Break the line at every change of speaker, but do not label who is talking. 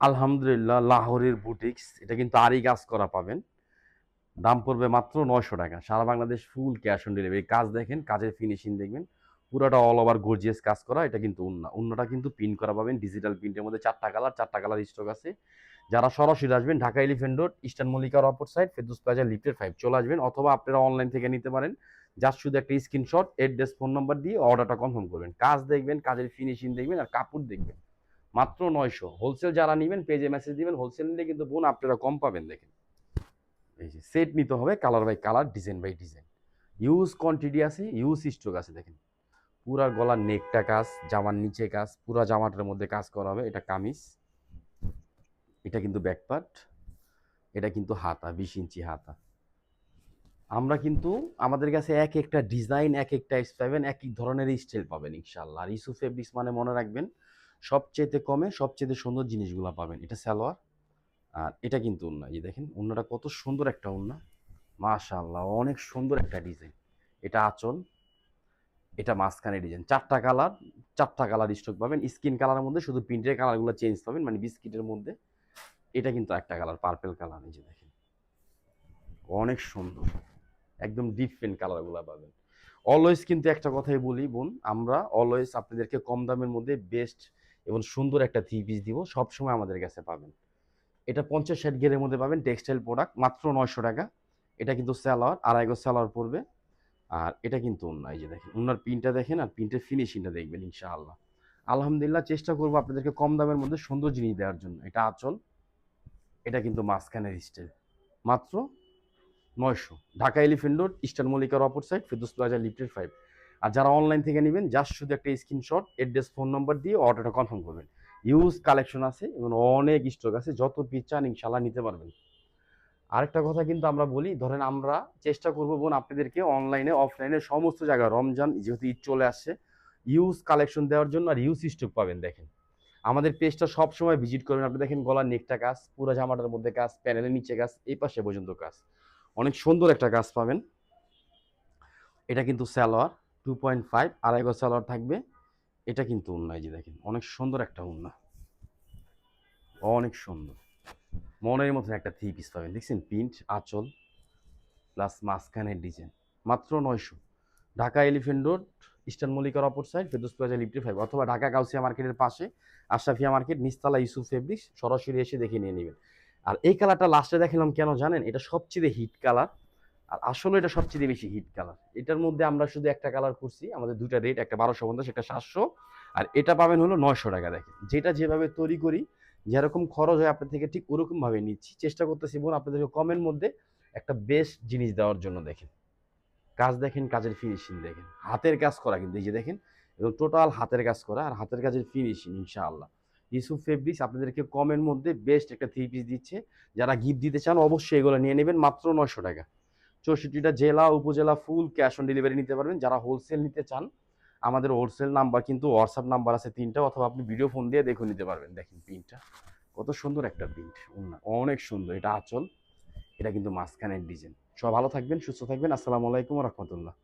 আলহামদুলিল্লাহ, লাহোরের বুটিক্স, এটা কিন্তু আরই কাজ করা পাবেন। দাম পড়বে মাত্র ৯০০ টাকা। সারা Bangladesh full cash on delivery. কাজ দেখেন, কাজের ফিনিশিং দেখবেন, পুরাটা অল ওভার গর্জিয়াস কাজ করা। এটা কিন্তু উন্নাটা কিন্তু প্রিন্ট করা পাবেন ডিজিটাল প্রিন্টের মধ্যে। চারটা কালার স্টক আছে। যারা সরাসরি আসবেন ঢাকা এলিফ্যান্ট রোড, ইস্টার্ন মল্লিকার অপর সাইড, ফেরদৌস প্লাজা, লিফটের 5 চলে আসবেন, অথবা আপনারা অনলাইন থেকে নিতে পারেন। জাস্ট শুধু একটা স্ক্রিনশট, অ্যাড্রেস, ফোন নাম্বার দিয়ে অর্ডারটা কনফার্ম করবেন। কাজ দেখবেন, কাজের ফিনিশিং দেখবেন, আর কাপড় দেখবেন। মাত্র ৯০০। হোলসেল যারা নেবেন পেজে মেসেজ দিবেন। হোলসেল নিলে কিন্তু বোন আপনারা কম পাবেন। দেখেন, এই যে সেট নিতে হবে, colour by colour, design by design. Use quantity আছে, ইউজ স্টক আছে। দেখেন, পুরা গলার নেকটা কাজ, জামার নিচে কাজ, পুরা জামাটার মধ্যে কাজ করা হবে। এটা কামিজ, এটা কিন্তু ব্যাকপার্ট, এটা কিন্তু হাতা, 20 ইঞ্চি হাতা। আমরা কিন্তু আমাদের কাছে এক একটা ডিজাইন, এক একটা পাবেন, এক এক ধরনের স্টাইল পাবেন ইনশাআল্লাহ। আর ইসু ফেব্রিক্স মানে মনে রাখবেন, সবচেয়ে কমে সবচেয়ে সুন্দর জিনিসগুলো পাবেন। এটা সালোয়ার, আর এটা কিন্তু ওন্না। এই দেখেন ওন্নাটা কত সুন্দর একটা ওন্না, মাশাআল্লাহ, অনেক সুন্দর একটা ডিজাইন। এটা আঁচল, এটা মাঝখানে ডিজাইন। চারটা কালার স্টক পাবেন। স্কিন কালারের মধ্যে শুধু প্রিন্টের কালারগুলো চেঞ্জ পাবেন, মানে বিস্কিটের মধ্যে। এটা কিন্তু একটা কালার, পার্পেল কালার। এই যে দেখেন, অনেক সুন্দর, একদম ডিফারেন্ট কালারগুলো পাবেন। অলওয়েজ কিন্তু একটা কথাই বলি বোন, আমরা অলওয়েজ আপনাদেরকে কম দামের মধ্যে বেস্ট এবং সুন্দর একটা থ্রি পিস দিব, সবসময় আমাদের কাছে পাবেন। এটা 50-60 গেরের মধ্যে পাবেন, টেক্সটাইল প্রোডাক্ট, মাত্র ৯০০ টাকা। এটা কিন্তু স্যালোয়ার, আড়াই গজ স্যালোয়ার পড়বে। আর এটা কিন্তু ওন্না। এই যে দেখেন, ওন্নার প্রিন্টটা দেখেন, আর প্রিন্টের ফিনিশিংটা দেখবেন ইনশাআল্লাহ। আলহামদুলিল্লাহ, চেষ্টা করবো আপনাদেরকে কম দামের মধ্যে সুন্দর জিনিস দেওয়ার জন্য। এটা আঁচল, এটা কিন্তু মাঝখানের স্টাইল, মাত্র ৯০০। ঢাকা এলিফ্যান্ট রোড, ইস্টার্ন মল্লিকার অপর সাইড, ফেরদৌস প্লাজা, লিফটের 5। আর যারা অনলাইন থেকে নেবেন জাস্ট শুধু একটা স্ক্রিনশট, অ্যাড্রেস, ফোন নাম্বার দিয়ে অর্ডারটা কনফার্ম করবেন। ইউজ কালেকশন আছে এবং অনেক স্টক আছে, যত পিস চান ইনশাল্লাহ নিতে পারবেন। আরেকটা কথা কিন্তু আমরা বলি, ধরেন আমরা চেষ্টা করবো বোন আপনাদেরকে অনলাইনে অফলাইনে সমস্ত জায়গায়, রমজান যেহেতু ঈদ চলে আসছে, ইউজ কালেকশন দেওয়ার জন্য। আর ইউজ স্টক পাবেন। দেখেন, আমাদের পেজটা সবসময় ভিজিট করবেন। আপনি দেখেন গলার নেকটা কাজ, পুরো জামাটার মধ্যে কাজ, প্যানেলের নিচে কাজ, এই পাশে পর্যন্ত কাজ, অনেক সুন্দর একটা কাজ পাবেন। এটা কিন্তু সালোয়ার, 2.5 আড়াই গজ সালোয়ার থাকবে। এটা কিন্তু উন্না। এই যে দেখেন, অনেক সুন্দর একটা উন্না, অনেক সুন্দর, মনের মতন একটা থ্রি পিস পাবেন। দেখছেন, প্রিন্ট, আঁচল প্লাস মাঝখানের ডিজাইন, মাত্র ৯০০। ঢাকা এলিফ্যান্ট রোড, ইস্টার্ন মল্লিকার অপর সাইড, ফেরদৌস প্লাজা, লিফটের 5, অথবা ঢাকা গাউসিয়া মার্কেটের পাশে আশরাফিয়া মার্কেট, নিচতলা, ইউসুফ ফেব্রিক্স, সরাসরি এসে দেখে নিয়ে নেবেন। আর এই কালারটা লাস্টে দেখালাম কেন জানেন? এটা সবচেয়ে হিট কালার, আর আসলে এটা সবচেয়ে বেশি হিট কালার। এটার মধ্যে আমরা শুধু একটা কালার করছি, আমাদের দুইটা রেট, একটা 1250, একটা 700, আর এটা পাবেন হলো 900 টাকা। দেখেন, যেটা যেভাবে তৈরি করি, যেরকম খরচ হয় আপনার থেকে, ঠিক ওরকম ভাবে নিচ্ছি। চেষ্টা করতেছি বোন আপনাদেরকে কমের মধ্যে একটা বেস্ট জিনিস দেওয়ার জন্য। দেখেন, কাজ দেখেন, কাজের ফিনিশিং দেখেন, হাতের কাজ করা কিন্তু, এই যে দেখেন, এবং টোটাল হাতের কাজ করা, আর হাতের কাজের ফিনিশিং ইনশাআল্লাহ। ইউসুফ ফেব্রিক্স আপনাদেরকে কমের মধ্যে বেস্ট একটা থ্রি পিস দিচ্ছে। যারা গিফট দিতে চান অবশ্যই এগুলো নিয়ে নেবেন, মাত্র 900 টাকা। 64টা জেলা উপজেলা ফুল ক্যাশ অন ডেলিভারি নিতে পারবেন। যারা হোলসেল নিতে চান, আমাদের হোলসেল নাম্বার কিন্তু হোয়াটসঅ্যাপ নাম্বার আছে 3টা, অথবা আপনি ভিডিও ফোন দিয়ে দেখে নিতে পারবেন। দেখেন প্রিন্টটা কত সুন্দর একটা প্রিন্ট, অনেক সুন্দর। এটা আঁচল, এটা কিন্তু মাঝখানের ডিজাইন। সব ভালো থাকবেন, সুস্থ থাকবেন। আসসালামু আলাইকুম রহমতুল্লাহ।